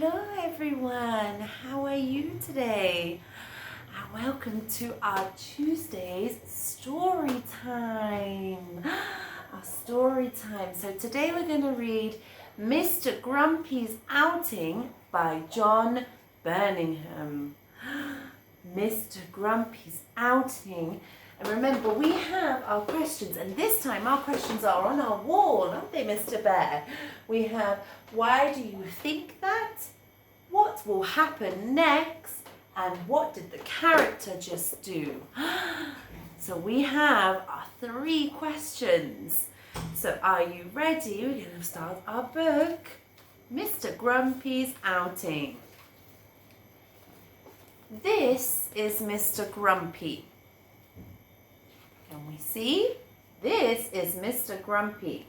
Hello everyone, how are you today? And welcome to our Tuesday's story time. Our story time. So today we're going to read Mr. Grumpy's Outing by John Birmingham. Mr. Grumpy's Outing. And remember, we have our questions, and this time our questions are on our wall, aren't they, Mr. Bear? We have, why do you think that? What will happen next? And what did the character just do? So we have our 3 questions. So are you ready? We're going to start our book, Mr. Grumpy's Outing. This is Mr. Grumpy. Can we see? This is Mr. Grumpy.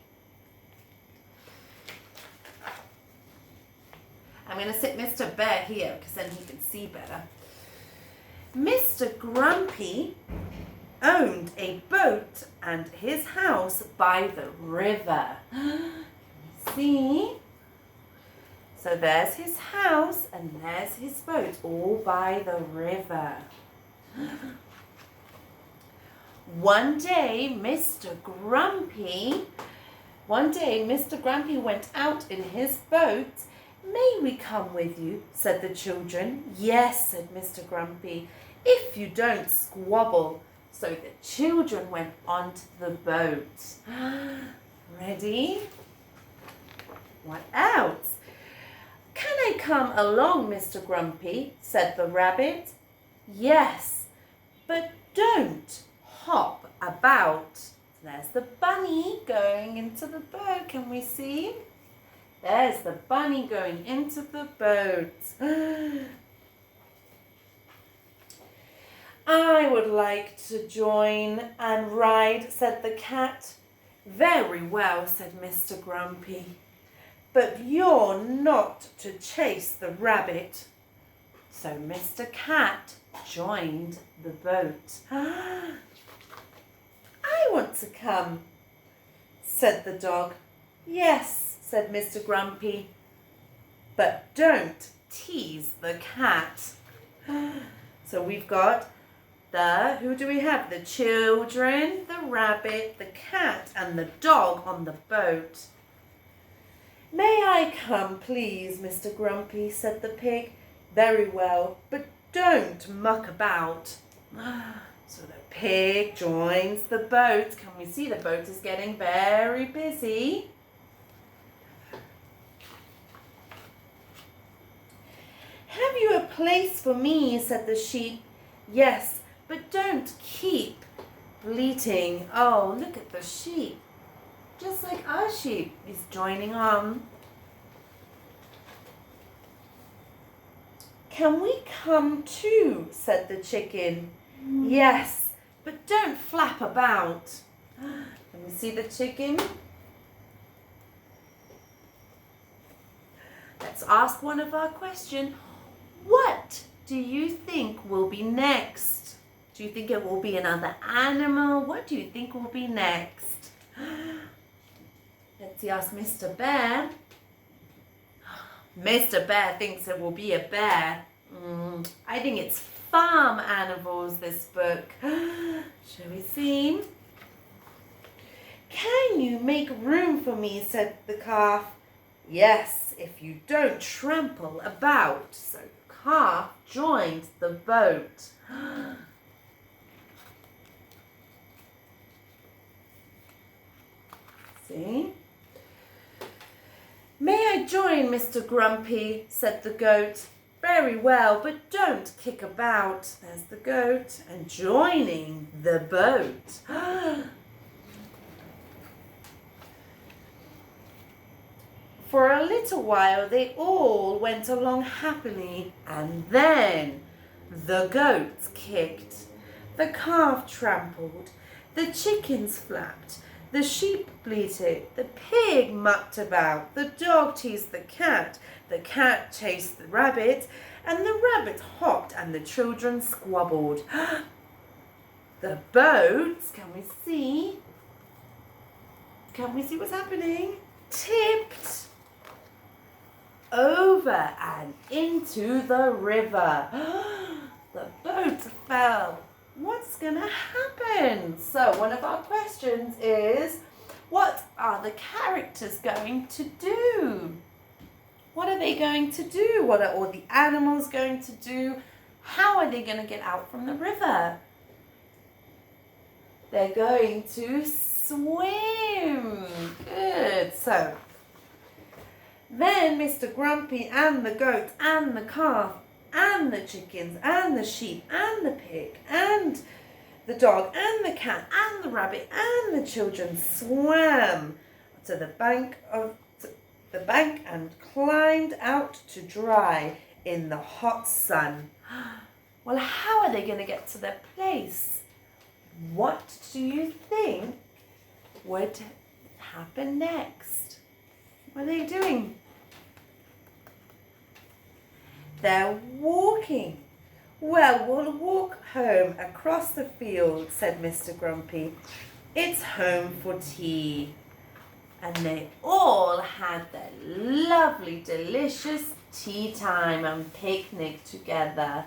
I'm going to sit Mr. Bear here because then he can see better. Mr. Grumpy owned a boat and his house by the river. Can we see? So there's his house and there's his boat, all by the river. One day, Mr. Grumpy went out in his boat. May we come with you? Said the children. Yes, said Mr. Grumpy, if you don't squabble. So the children went onto the boat. Ready? What else? Can I come along, Mr. Grumpy? Said the rabbit. Yes, but don't hop about. There's the bunny going into the boat. Can we see? There's the bunny going into the boat. I would like to join and ride, said the cat. Very well, said Mr. Grumpy. But you're not to chase the rabbit. So Mr. Cat joined the boat. I want to come, said the dog. Yes, said Mr. Grumpy, but don't tease the cat. So we've got who do we have? The children, the rabbit, the cat, and the dog on the boat. May I come, please, Mr. Grumpy, said the pig. Very well, but don't muck about. So the pig joins the boat. Can we see the boat is getting very busy? Have you a place for me, said the sheep. Yes, but don't keep bleating. Oh, look at the sheep. Just like our sheep is joining on. Can we come too, said the chicken. Yes, but don't flap about. Can we see the chicken? Let's ask one of our questions. What do you think will be next? Do you think it will be another animal? What do you think will be next? Let's ask Mr. Bear. Mr. Bear thinks it will be a bear. I think it's farm animals, this book. Shall we see? Can you make room for me, said the calf. Yes, if you don't trample about. So the calf joined the boat. See? May I join, Mr. Grumpy, said the goat. Very well, but don't kick about. There's the goat, and joining the boat. For a little while they all went along happily, and then the goat kicked, the calf trampled, the chickens flapped, the sheep bleated, the pig mucked about, the dog teased the cat chased the rabbit, and the rabbit hopped, and the children squabbled. The boat, can we see? Can we see what's happening? Tipped. over and into the river. The boat fell. What's gonna happen? So one of our questions is, what are the characters going to do? What are they going to do? What are all the animals going to do? How are they going to get out from the river? They're going to swim. Good. So then Mr. Grumpy and the goat and the calf and the chickens and the sheep and the pig and the dog and the cat and the rabbit and the children swam to the bank and climbed out to dry in the hot sun. Well, how are they going to get to their place? What do you think would happen next? What are they doing? They're walking. Well, we'll walk home across the field, said Mr. Grumpy. It's home for tea. And they all had their lovely, delicious tea time and picnic together.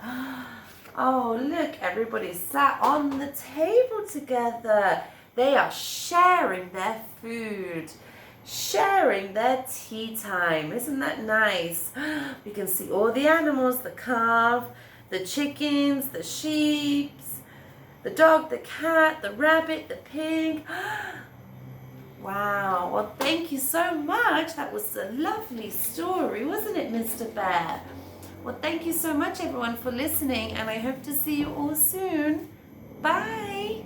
Oh, look, everybody sat on the table together. They are sharing their food, sharing their tea time. Isn't that nice? We can see all the animals, the calf, the chickens, the sheep, the dog, the cat, the rabbit, the pig. Wow, well, thank you so much. That was a lovely story, wasn't it, Mr. Bear? Well, thank you so much, everyone, for listening, and I hope to see you all soon. Bye.